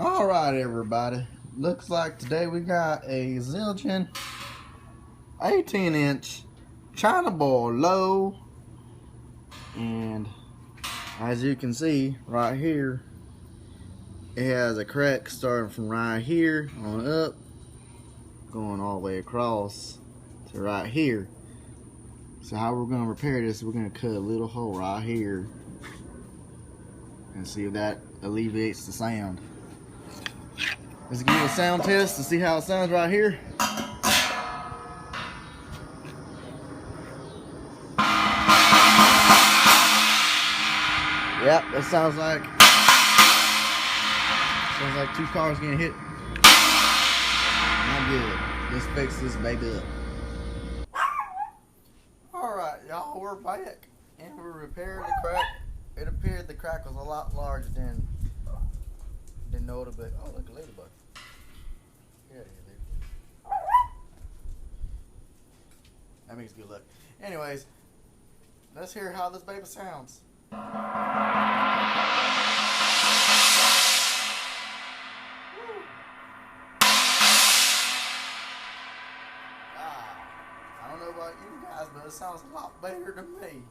Alright everybody, looks like today we got a Zildjian 18-inch China bowl low, and as you can see right here, it has a crack starting from right here on up, going all the way across to right here. So how we're going to repair this, we're going to cut a little hole right here and see if that alleviates the sound. Let's give it a sound test to see how it sounds right here. Yep, that sounds like two cars getting hit. Not good. Let's fix this baby up. Alright, y'all, we're back and we repaired the crack. It appeared the crack was a lot larger than notable. Oh, look, a ladybug. Get out of here, baby. That makes good luck. Anyways, let's hear how this baby sounds. I don't know about you guys, but it sounds a lot better to me.